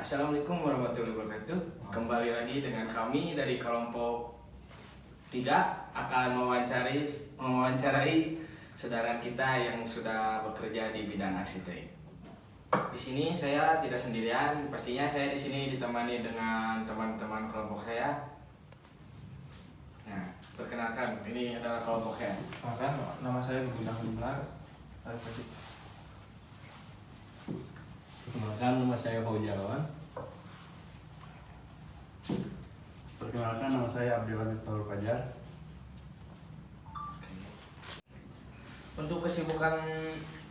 Assalamualaikum warahmatullahi wabarakatuh. Kembali lagi dengan kami dari kelompok tidak akan mewawancarai saudara kita yang sudah bekerja di bidang arsitek. Di sini saya tidak sendirian, pastinya saya di sini ditemani dengan teman-teman kelompok saya. Nah, perkenalkan, ini adalah kelompok saya. Nama saya Gundah Gunar. Perkenalkan, nama saya Fauzi Alawan. Perkenalkan, nama saya Abdillah Miftahul Fajar. Untuk kesibukan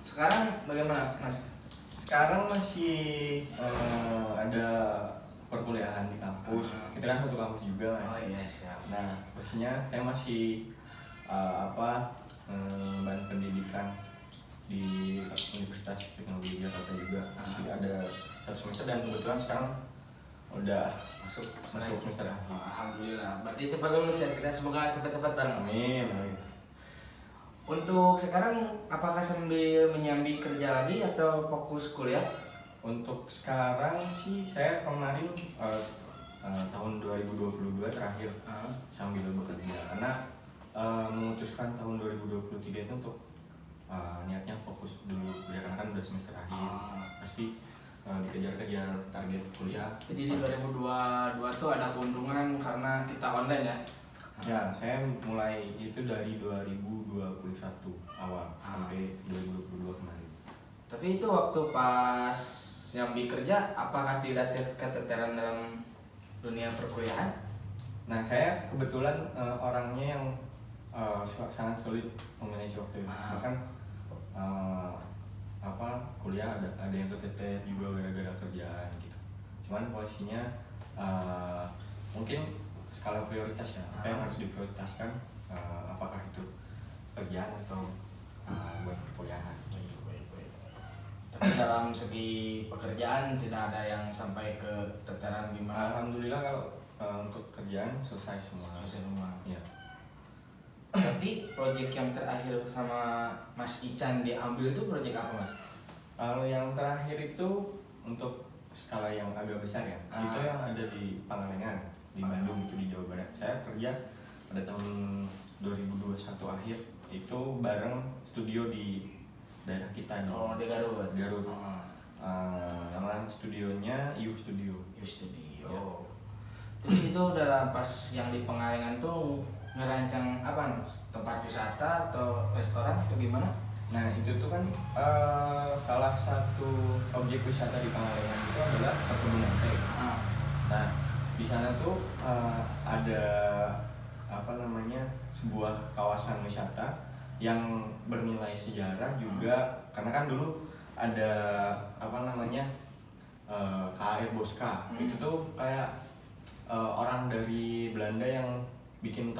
sekarang bagaimana, Mas? Sekarang masih ada perkuliahan di kampus. Kita kan satu kampus juga, Mas. Oh iya, siap. Nah, posisinya saya masih bahan pendidikan di Universitas Teknologi Jakarta juga. Masih ada satu semester dan kebetulan sekarang udah masuk semester akhir. Alhamdulillah. Berarti cepat lulus ya, kita semoga cepat-cepat bareng. Amin. Untuk sekarang apakah sambil menyambi kerja lagi atau fokus kuliah? Untuk sekarang sih saya kemarin tahun 2022 terakhir sambil bekerja karena memutuskan tahun 2023 itu untuk niatnya fokus dulu karena kan udah semester akhir pasti dikejar-kejar target kuliah. Jadi di 2022 tuh ada keuntungan karena kita online ya? Ya, saya mulai itu dari 2021 awal sampai 2022 kemarin. Tapi itu waktu pas nyambi kerja, apakah tidak keteteran dalam dunia perkuliahan? Nah, saya kebetulan orangnya yang sangat sulit memanage waktu. Bahkan kuliah ada yang keteter juga gara-gara kerjaan gitu. Cuman posisinya mungkin skala prioritas ya, apa yang harus diprioritaskan, apakah itu kerjaan atau buat perkuliahan. Tapi dalam segi pekerjaan tidak ada yang sampai ke keteteran gimana? Alhamdulillah kalau untuk kerjaan selesai semua. Selesai semua. Ya. Berarti proyek yang terakhir sama Mas Ican diambil itu proyek apa, Mas? Kalau yang terakhir itu untuk skala yang agak besar ya, itu yang ada di Pangalengan, di Bandung itu di Jawa Barat. Saya kerja pada tahun 2021 akhir itu bareng studio di daerah kita nih. Oh, di Garut. Garut. Nama studionya Iu Studio. Iu Studio. Ya. Terus itu dalam pas yang di Pangalengan tuh ngerancang apa, Mas? Tempat wisata atau restoran atau gimana? Nah, itu tuh kan salah satu objek wisata di Pangalengan itu adalah perkebunan teh. Nah, di sana tuh ada sebuah kawasan wisata yang bernilai sejarah juga karena kan dulu ada KAR Boska. Itu tuh kayak orang dari Belanda yang bikin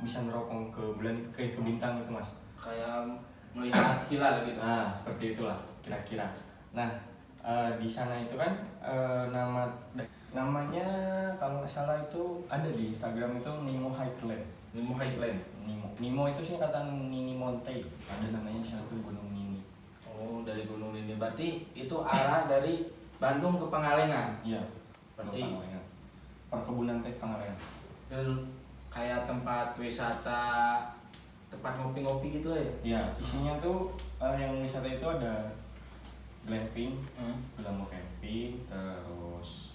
bisa neropong ke bulan ke bintang itu, Mas. Kayak melihat hilal gitu. Nah, seperti itulah kira-kira. Nah, di sana itu kan namanya kalau nggak salah itu ada di Instagram itu Nemo Highland. Nemo Highland. Nemo itu sih kata Nini Monte. Ada namanya di sana tuh Gunung Nini. Oh, dari Gunung Nini. Berarti itu arah dari Bandung ke Pangalengan. Iya. Berarti perkebunan teh Pangalengan. Itu kayak tempat wisata, tempat ngopi-ngopi gitu ya? Iya, isinya tuh yang wisata itu ada glamping, glamour camping, terus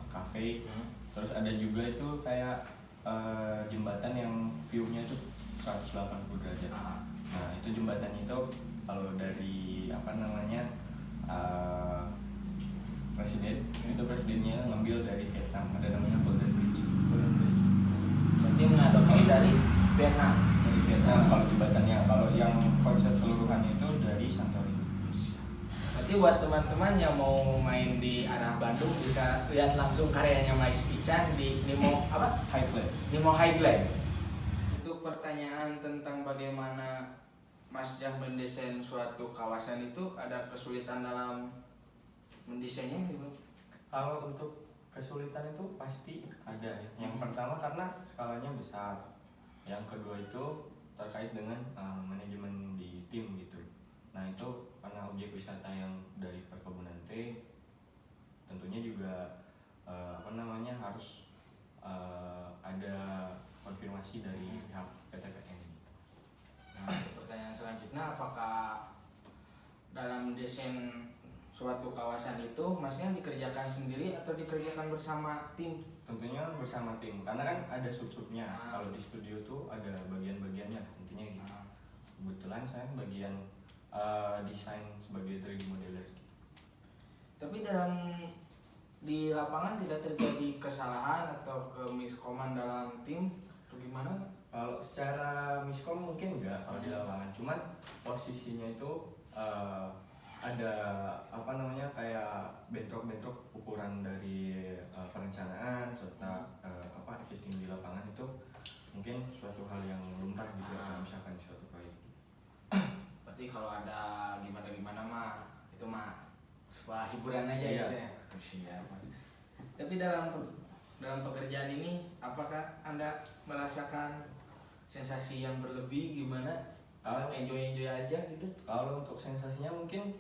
cafe, terus ada juga itu kayak jembatan yang view-nya tuh 180 derajat. Nah, itu jembatan itu kalau dari presidennya ngambil dari Vietnam, ada namanya Golden Bridge. Berarti mengadopsi dari Vietnam. Dari Vietnam kalau jembatannya, kalau yang konsep seluruhannya itu dari Santorini. Berarti buat teman-teman yang mau main di arah Bandung bisa lihat langsung karyanya Mas Ican di Nemo Highland. Nemo Highland. Untuk pertanyaan tentang bagaimana Mas Jah mendesain suatu kawasan itu ada kesulitan dalam mendesainnya gitu? Kalau untuk kesulitan itu pasti ada ya. Yang pertama karena skalanya besar. Yang kedua itu terkait dengan manajemen di tim gitu. Nah, itu karena objek wisata yang dari perkebunan teh tentunya juga juga apa namanya harus ada konfirmasi dari pihak PTPN. Nah, pertanyaan selanjutnya, apakah dalam desain suatu kawasan itu masnya dikerjakan sendiri atau dikerjakan bersama tim? Tentunya bersama tim, karena kan ada sub-subnya. Kalau di studio tuh ada bagian-bagiannya, intinya gitu. Kebetulan saya bagian desain sebagai 3D modeler. Tapi di lapangan tidak terjadi kesalahan atau kemiskoman dalam tim atau gimana? Kalau secara miskom mungkin enggak kalau di lapangan, cuman posisinya itu ada apa namanya kayak bentrok-bentrok ukuran dari perencanaan serta apa existing di lapangan itu mungkin suatu hal yang lumrah gitu ya, misalkan di suatu proyek. Berarti kalau ada gimana-gimana mah itu mah sebuah hiburan aja gitu ya. Siap. Tapi dalam pekerjaan ini apakah Anda merasakan sensasi yang berlebih gimana? Enjoy aja gitu? Kalau untuk sensasinya mungkin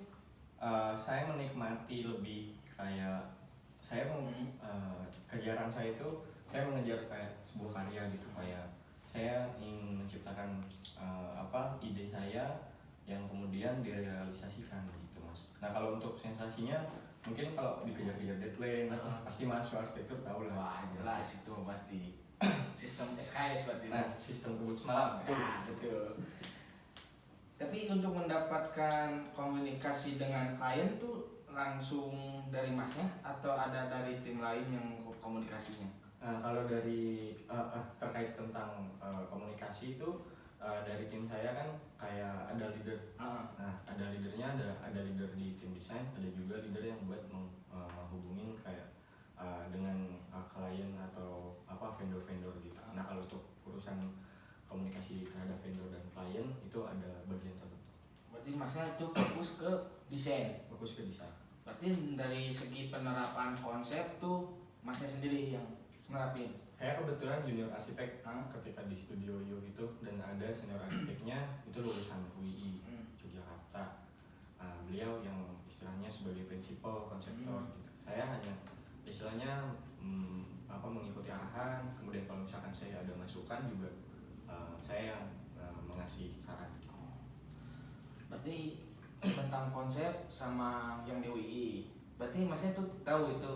saya menikmati lebih kayak saya kejaran saya itu saya mengejar kayak sebuah karya gitu, kayak saya ingin menciptakan apa ide saya yang kemudian direalisasikan gitu mas. Nah kalau untuk sensasinya mungkin kalau dikejar-kejar deadline pasti masuk arsitektur tahu lah. Wah jelas itu pasti sistem SKS berarti. Nah sistem kebut semalam betul. Tapi untuk mendapatkan komunikasi dengan klien tuh langsung dari masnya atau ada dari tim lain yang komunikasinya? Kalau dari terkait tentang komunikasi itu dari tim saya kan kayak ada leader. Nah ada leadernya, ada leader di tim desain, ada juga leader yang buat menghubungin kayak dengan klien atau apa vendor-vendor gitu. Nah kalau untuk urusan komunikasi terhadap vendor dan klien itu ada bagian tertentu. Berarti masnya itu fokus ke desain? Fokus ke desain. Berarti dari segi penerapan konsep tuh masnya sendiri yang nerapin? Saya kebetulan junior arsitek ketika di studio Yo itu, dan ada senior arsiteknya itu lulusan UII Yogyakarta. Beliau yang istilahnya sebagai prinsipal konseptor gitu. Saya hanya istilahnya mengikuti arahan, kemudian kalau misalkan saya ada masukan juga saya yang mengasih saran. Berarti tentang konsep sama yang di UI, berarti masnya tuh tahu itu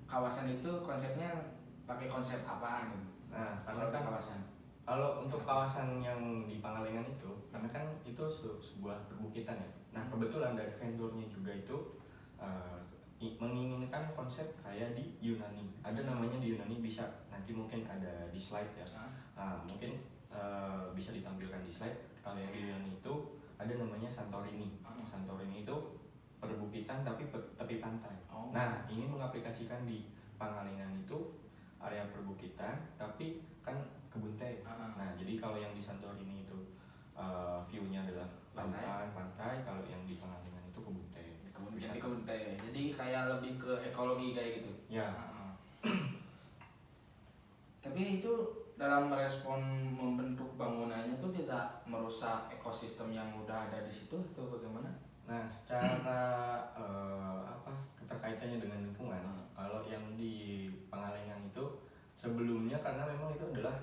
kawasan itu konsepnya pakai konsep apaan gitu? Nah, karena kan kawasan. Kalau untuk kawasan yang di Pangalengan itu, karena kan itu sebuah perbukitan ya. Nah kebetulan dari vendornya juga itu menginginkan konsep kayak di Yunani. Ada namanya di Yunani, bisa nanti mungkin ada di slide ya. Mungkin bisa ditampilkan di slide. Kalau yang di Yunani itu ada namanya Santorini. Santorini itu perbukitan tapi tepi pantai. Nah ini mengaplikasikan di Pangalengan itu area perbukitan tapi kan kebun teh. Nah jadi kalau yang di Santorini itu view-nya adalah lautan, pantai. Kalau yang di Pangalengan itu kebun teh. Kebun teh. Jadi kayak lebih ke ekologi kayak gitu. Ya. Tapi itu dalam merespon membentuk bangunannya itu tidak merusak ekosistem yang udah ada di situ atau bagaimana? Nah, secara keterkaitannya dengan lingkungan, kalau yang di Pangalengan itu sebelumnya karena memang itu adalah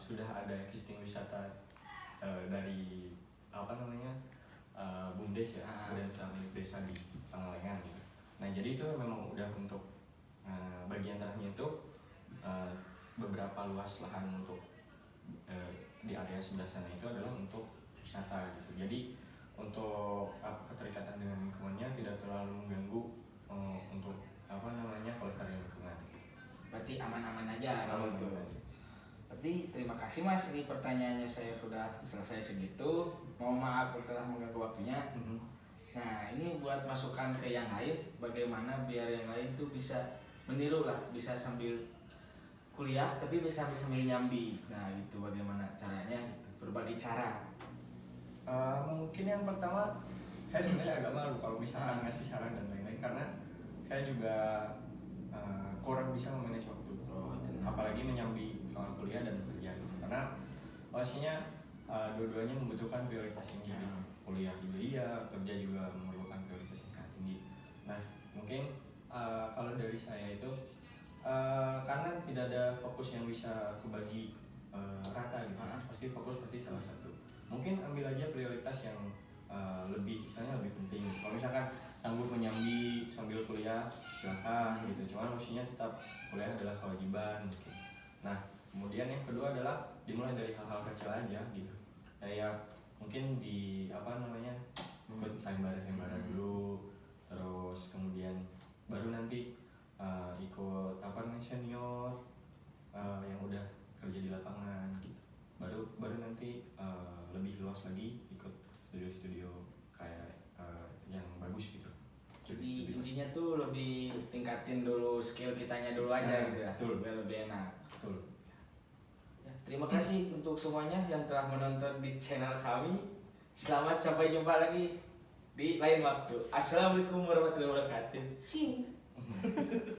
sudah ada existing wisata dari BUMDes ya, Badan Usaha Milik Desa di Pangalengan gitu. Nah, jadi itu memang udah untuk bagian tanahnya itu beberapa luas lahan untuk di area sebelah sana itu adalah untuk wisata gitu. Jadi untuk keterikatan dengan lingkungannya tidak terlalu mengganggu untuk pelestarian lingkungan. Berarti aman-aman aja kalau itu. Berarti terima kasih Mas, ini pertanyaannya saya sudah selesai segitu. Mohon maaf telah mengganggu waktunya. Nah ini buat masukan ke yang lain, bagaimana biar yang lain tuh bisa meniru lah, bisa sambil kuliah tapi bisa sambil nyambi. Nah itu bagaimana caranya gitu, berbagi cara. Mungkin yang pertama saya sebenarnya agak malu kalau misalkan ngasih saran dan lain-lain, karena saya juga kurang bisa memanage waktu, apalagi menyambi soal kuliah dan kerja gitu. Karena pastinya dua-duanya membutuhkan prioritas yang tinggi. Kuliah juga iya, kerja juga memerlukan prioritas yang sangat tinggi. Nah mungkin kalau dari saya itu karena tidak ada fokus yang bisa aku bagi rata gitu. Pasti fokus pasti salah satu. Mungkin ambil aja prioritas yang lebih istilahnya lebih penting. Kalau misalkan sanggup menyambi sambil kuliah silakan gitu. Cuman maksudnya tetap kuliah adalah kewajiban gitu. Nah, kemudian yang kedua adalah dimulai dari hal-hal kecil aja gitu. Kayak mungkin di ikut sayembara dulu, terus kemudian baru nanti ikut senior yang udah kerja di lapangan gitu. Baru nanti lebih luas lagi ikut studio-studio kayak yang bagus gitu. Jadi intinya tuh lebih tingkatin dulu skill kitanya dulu aja gitu ya, biar lebih enak. Betul. Ya, terima kasih untuk semuanya yang telah menonton di channel kami. Selamat sampai jumpa lagi di lain waktu. Assalamualaikum warahmatullahi wabarakatuh. Sing.